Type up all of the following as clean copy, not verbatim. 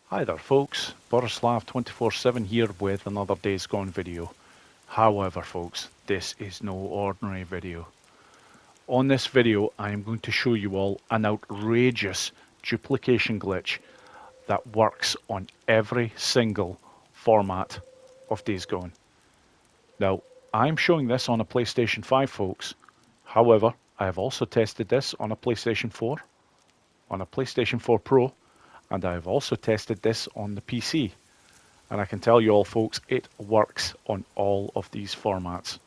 Hi there folks, Borislav 24/7 here with another Days Gone video. However folks, this is no ordinary video. On this video I am going to show you all an outrageous duplication glitch that works on every single format of Days Gone. Now, I'm showing this on a PlayStation 5 folks. However, I have also tested this on a PlayStation 4, on a PlayStation 4 Pro, and I have also tested this on the PC. And I can tell you all folks, it works on all of these formats.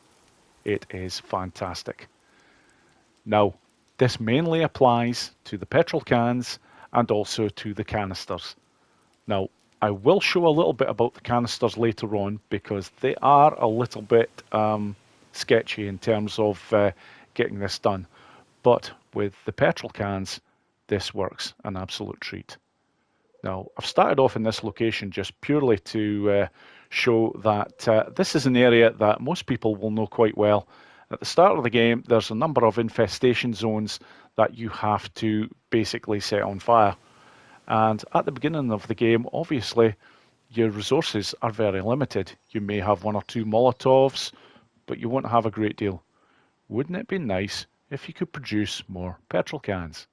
It is fantastic. Now, this mainly applies to the petrol cans and also to the canisters. Now, I will show a little bit about the canisters later on because they are a little bit sketchy in terms of getting this done. But with the petrol cans, this works an absolute treat. Now, I've started off in this location just purely to show that this is an area that most people will know quite well. At the start of the game, there's a number of infestation zones that you have to basically set on fire. And at the beginning of the game, obviously, your resources are very limited. You may have one or two Molotovs, but you won't have a great deal. Wouldn't it be nice if you could produce more petrol cans?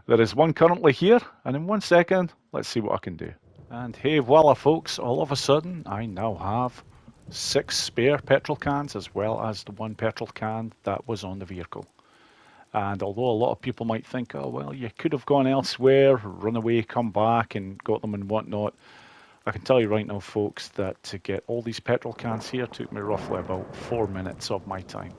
There is one currently here, and in 1 second, let's see what I can do. And hey, voila folks, all of a sudden I now have 6 spare petrol cans as well as the 1 petrol can that was on the vehicle. And although a lot of people might think, oh well, you could have gone elsewhere, run away, come back and got them and whatnot, I can tell you right now folks that to get all these petrol cans here took me roughly about 4 minutes of my time.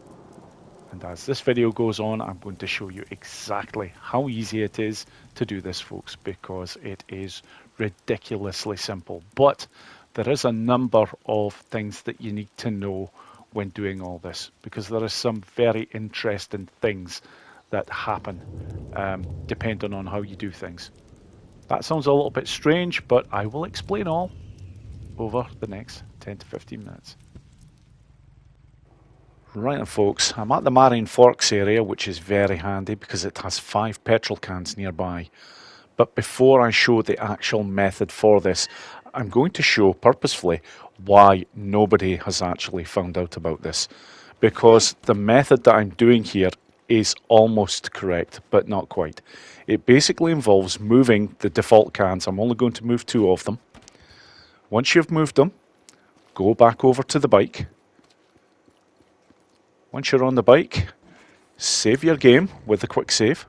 And as this video goes on, I'm going to show you exactly how easy it is to do this, folks, because it is ridiculously simple. But there is a number of things that you need to know when doing all this, because there are some very interesting things that happen depending on how you do things. That sounds a little bit strange, but I will explain all over the next 10 to 15 minutes. Right then folks, I'm at the Marion Forks area, which is very handy because it has 5 petrol cans nearby. But before I show the actual method for this, I'm going to show purposefully why nobody has actually found out about this. Because the method that I'm doing here is almost correct, but not quite. It basically involves moving the default cans. I'm only going to move 2 of them. Once you've moved them, go back over to the bike. Once you're on the bike, save your game with a quick save.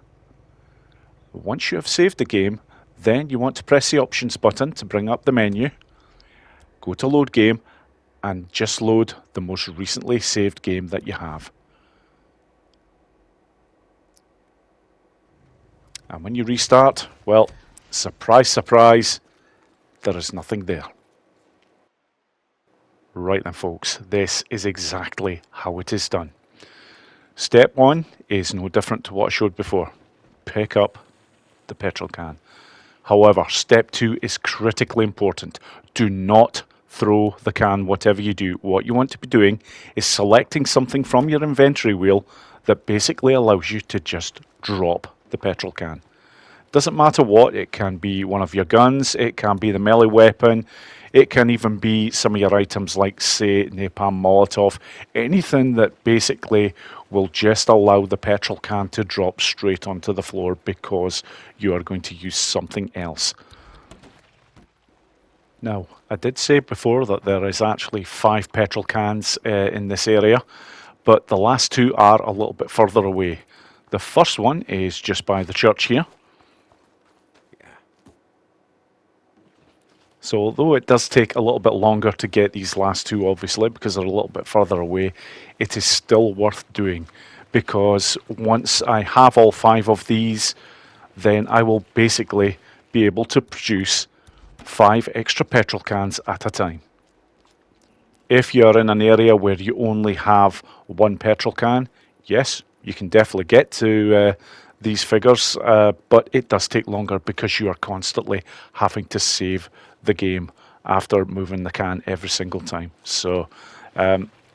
Once you have saved the game, then you want to press the options button to bring up the menu. Go to load game and just load the most recently saved game that you have. And when you restart, well, surprise, surprise, there is nothing there. Right then folks, this is exactly how it is done. Step 1 is no different to what I showed before. Pick up the petrol can. However, step 2 is critically important. Do not throw the can whatever you do. What you want to be doing is selecting something from your inventory wheel that basically allows you to just drop the petrol can. Doesn't matter what, it can be one of your guns, it can be the melee weapon, it can even be some of your items like, say, napalm Molotov, anything that basically will just allow the petrol can to drop straight onto the floor because you are going to use something else. Now, I did say before that there is actually 5 petrol cans in this area, but the last 2 are a little bit further away. The first one is just by the church here. So although it does take a little bit longer to get these last 2, obviously, because they're a little bit further away, it is still worth doing, because once I have all 5 of these, then I will basically be able to produce 5 extra petrol cans at a time. If you're in an area where you only have 1 petrol can, yes, you can definitely get to these figures, but it does take longer because you are constantly having to save the game after moving the can every single time. So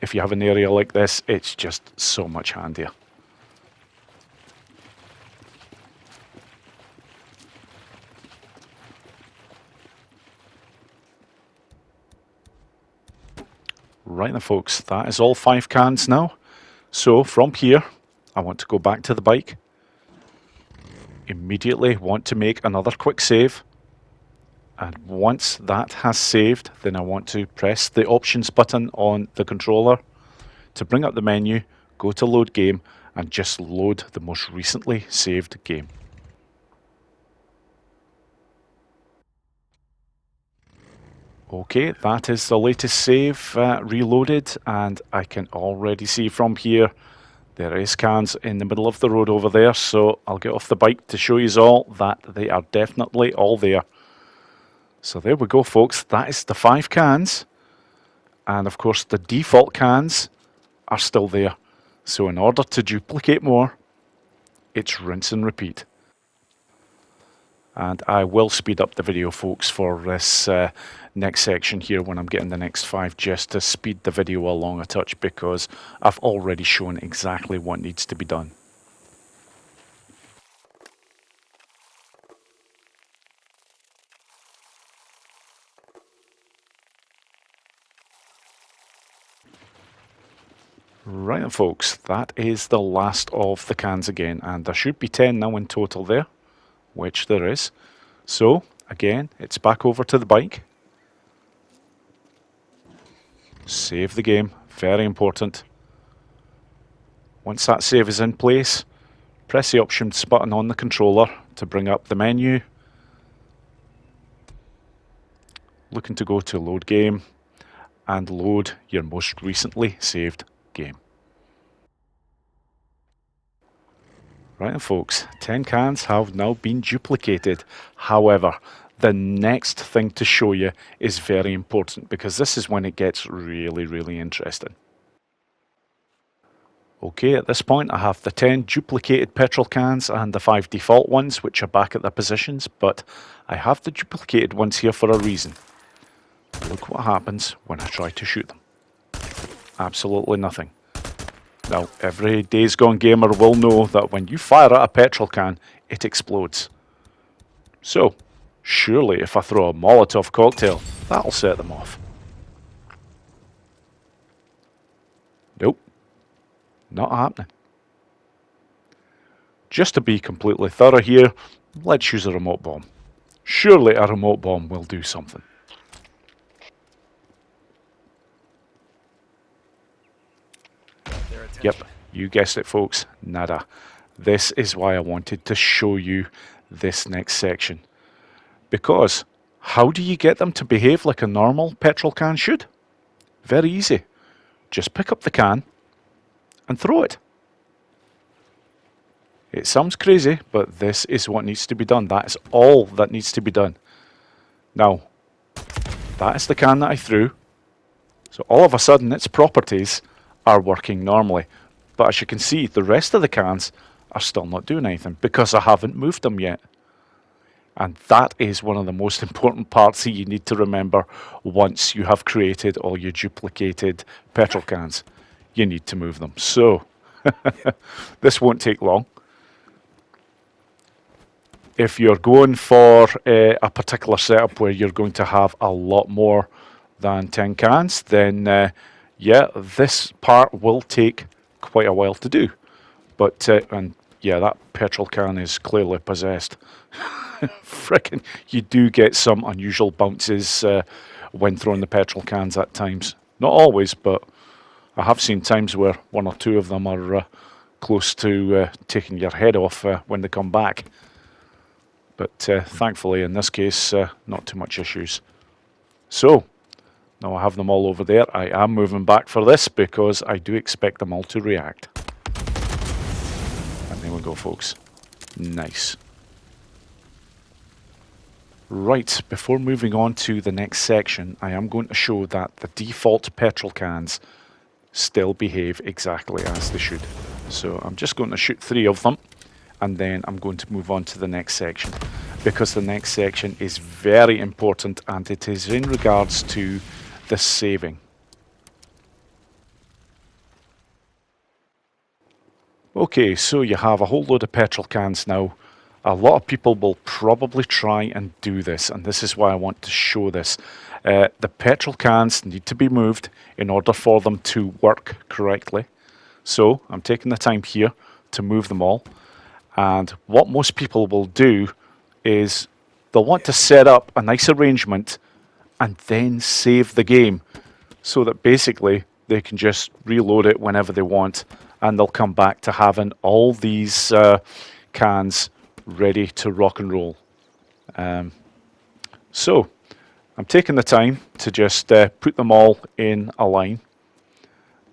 if you have an area like this, it's just so much handier. Right then folks, that is all 5 cans now. So from here, I want to go back to the bike. Immediately want to make another quick save. And once that has saved, then I want to press the options button on the controller to bring up the menu, go to load game, and just load the most recently saved game. Okay, that is the latest save reloaded, and I can already see from here there is cans in the middle of the road over there, so I'll get off the bike to show you all that they are definitely all there. So there we go folks, that is the 5 cans, and of course the default cans are still there. So in order to duplicate more, it's rinse and repeat. And I will speed up the video folks for this next section here when I'm getting the next 5, just to speed the video along a touch, because I've already shown exactly what needs to be done. Right then folks, that is the last of the cans again, and there should be 10 now in total there, which there is. So again, it's back over to the bike. Save the game, very important. Once that save is in place, press the options button on the controller to bring up the menu. Looking to go to load game and load your most recently saved game. Right then folks, 10 cans have now been duplicated. However, the next thing to show you is very important, because this is when it gets really interesting. Okay, at this point I have the 10 duplicated petrol cans and the 5 default ones, which are back at their positions, but I have the duplicated ones here for a reason. Look what happens when I try to shoot them. Absolutely nothing. Now, every Days Gone gamer will know that when you fire at a petrol can, it explodes. So, surely if I throw a Molotov cocktail, that'll set them off. Nope. Not happening. Just to be completely thorough here, let's use a remote bomb. Surely a remote bomb will do something. Yep, you guessed it folks, nada. This is why I wanted to show you this next section. Because how do you get them to behave like a normal petrol can should? Very easy. Just pick up the can and throw it. It sounds crazy, but this is what needs to be done. That is all that needs to be done. Now, that is the can that I threw. So all of a sudden its properties are working normally. But as you can see, the rest of the cans are still not doing anything because I haven't moved them yet. And that is one of the most important parts that you need to remember once you have created all your duplicated petrol cans. You need to move them. So, this won't take long. If you're going for a particular setup where you're going to have a lot more than 10 cans, then yeah, this part will take quite a while to do. But, and yeah, that petrol can is clearly possessed. Frickin', you do get some unusual bounces when throwing the petrol cans at times. Not always, but I have seen times where 1 or 2 of them are close to taking your head off when they come back. But thankfully, in this case, not too much issues. So, now I have them all over there. I am moving back for this because I do expect them all to react. And there we go, folks. Nice. Right, before moving on to the next section, I am going to show that the default petrol cans still behave exactly as they should. So I'm just going to shoot 3 of them, and then I'm going to move on to the next section, because the next section is very important, and it is in regards to the saving. Okay, so you have a whole load of petrol cans now. a lot of people will probably try and do this, and this is why I want to show this. The petrol cans need to be moved in order for them to work correctly. So I'm taking the time here to move them all. And what most people will do is they'll want to set up a nice arrangement and then save the game so that basically they can just reload it whenever they want, and they'll come back to having all these cans ready to rock and roll. So I'm taking the time to just put them all in a line.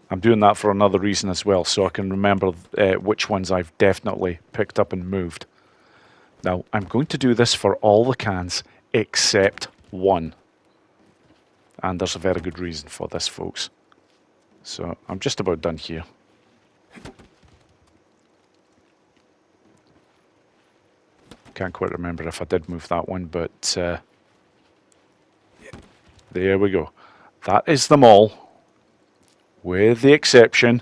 I'm doing that for another reason as well, so I can remember which ones I've definitely picked up and moved. Now, I'm going to do this for all the cans except one. And there's a very good reason for this, folks. So I'm just about done here. Can't quite remember if I did move that one, but there we go. That is them all, with the exception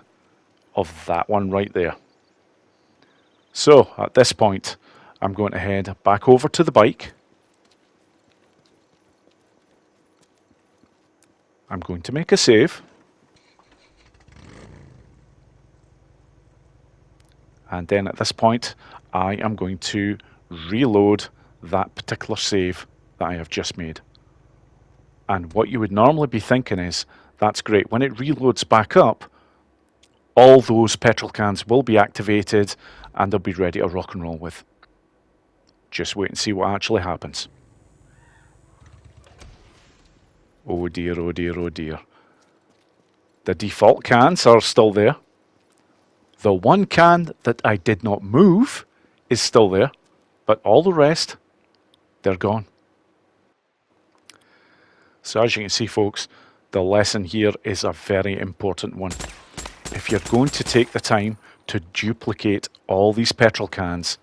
of that one right there. So at this point, I'm going to head back over to the bike. I'm going to make a save. And then at this point, I am going to reload that particular save that I have just made. And what you would normally be thinking is, that's great. When it reloads back up, all those petrol cans will be activated and they'll be ready to rock and roll with. Just wait and see what actually happens. Oh dear, oh dear, oh dear. The default cans are still there. The one can that I did not move is still there, but all the rest, they're gone. So as you can see, folks, the lesson here is a very important one. If you're going to take the time to duplicate all these petrol cans,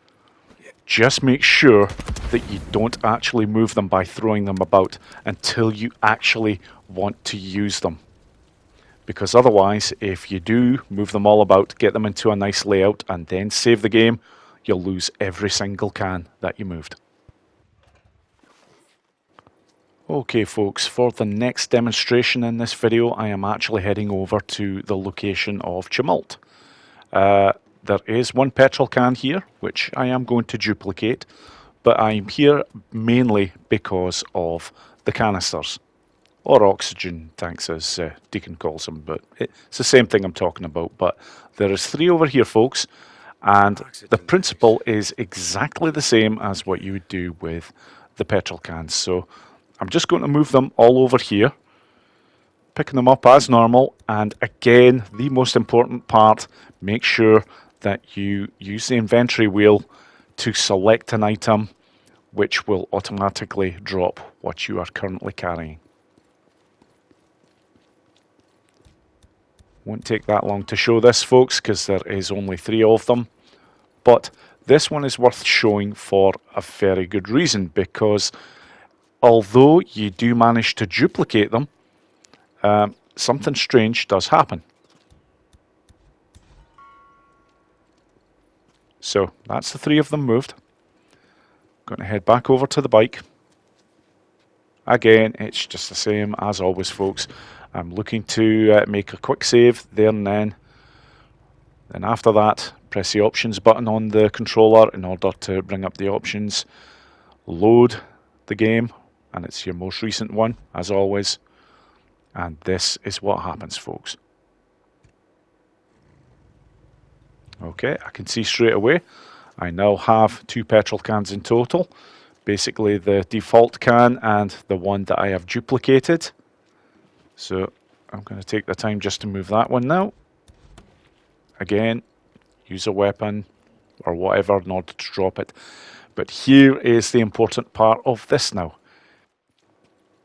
just make sure that you don't actually move them by throwing them about until you actually want to use them. Because otherwise, if you do move them all about, get them into a nice layout and then save the game, you'll lose every single can that you moved. Okay folks, for the next demonstration in this video, I am actually heading over to the location of Tumult. There is one petrol can here, which I am going to duplicate, but I'm here mainly because of the canisters, or oxygen tanks as Deacon calls them, but it's the same thing I'm talking about. But there is 3 over here, folks, and the principle is exactly the same as what you would do with the petrol cans. So I'm just going to move them all over here, picking them up as normal, and again, the most important part, make sure that you use the inventory wheel to select an item which will automatically drop what you are currently carrying. Won't take that long to show this, folks, because there is only 3 of them, but this one is worth showing for a very good reason, because although you do manage to duplicate them, something strange does happen. So that's the 3 of them moved. Going to head back over to the bike. Again, it's just the same as always, folks. I'm looking to make a quick save there and then. Then after that, press the options button on the controller in order to bring up the options. Load the game, and it's your most recent one, as always. And this is what happens, folks. Okay, I can see straight away I now have 2 petrol cans in total. Basically the default can and the one that I have duplicated. So I'm going to take the time just to move that one now. Again, use a weapon or whatever in order to drop it. But here is the important part of this now.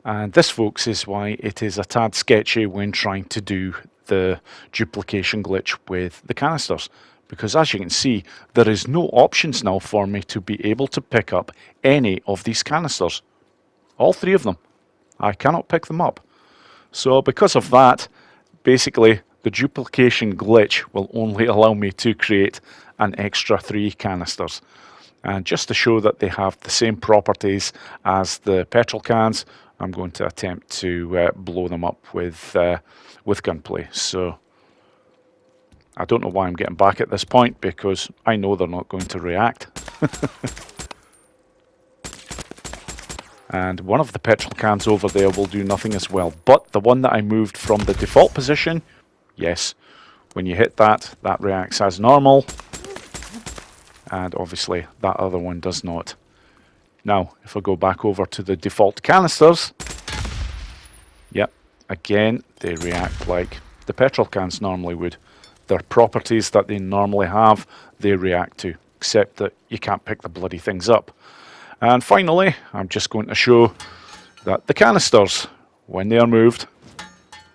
And this, folks, is why it is a tad sketchy when trying to do the duplication glitch with the canisters. Because as you can see, there is no options now for me to be able to pick up any of these canisters. All 3 of them. I cannot pick them up. So because of that, basically the duplication glitch will only allow me to create an extra 3 canisters. And just to show that they have the same properties as the petrol cans, I'm going to attempt to blow them up with gunplay. So I don't know why I'm getting back at this point, because I know they're not going to react. And one of the petrol cans over there will do nothing as well. But the one that I moved from the default position, yes, when you hit that, that reacts as normal. And obviously that other one does not. Now, if I go back over to the default canisters, yep, again, they react like the petrol cans normally would. Their properties that they normally have, they react to, except that you can't pick the bloody things up. And finally, I'm just going to show that the canisters, when they are moved,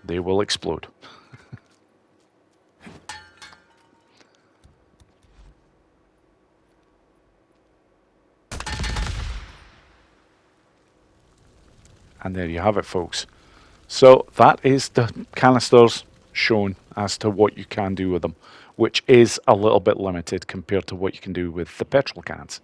they will explode. And there you have it, folks. So that is the canisters shown as to what you can do with them, which is a little bit limited compared to what you can do with the petrol cans.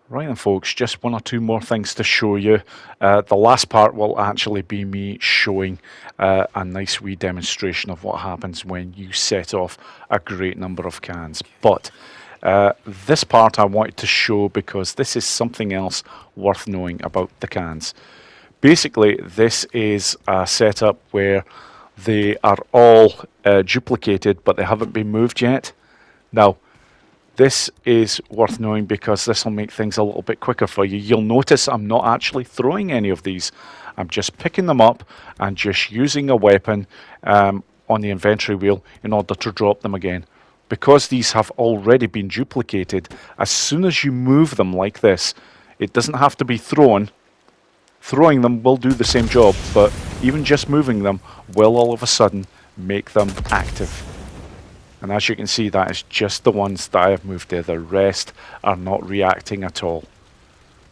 Right then, folks, just one or two more things to show you. The last part will actually be me showing a nice wee demonstration of what happens when you set off a great number of cans. But this part I wanted to show because this is something else worth knowing about the cans. Basically, this is a setup where they are all duplicated, but they haven't been moved yet. Now, this is worth knowing because this will make things a little bit quicker for you. You'll notice I'm not actually throwing any of these. I'm just picking them up and just using a weapon on the inventory wheel in order to drop them again. Because these have already been duplicated, as soon as you move them like this, it doesn't have to be thrown. Throwing them will do the same job, but even just moving them will all of a sudden make them active. And as you can see, that is just the ones that I have moved there. The rest are not reacting at all.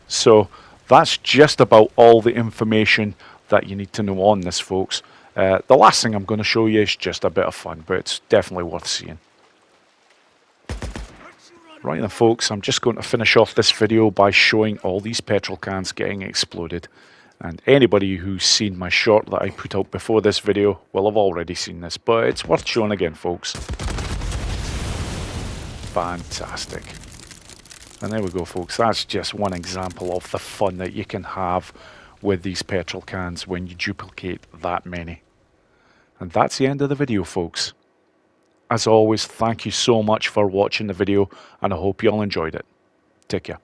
So that's just about all the information that you need to know on this, folks. The last thing I'm going to show you is just a bit of fun, but it's definitely worth seeing. Right then, folks, I'm just going to finish off this video by showing all these petrol cans getting exploded. And anybody who's seen my short that I put out before this video will have already seen this, but it's worth showing again, folks. Fantastic. And there we go, folks. That's just one example of the fun that you can have with these petrol cans when you duplicate that many. And that's the end of the video, folks. As always, thank you so much for watching the video, and I hope you all enjoyed it. Take care.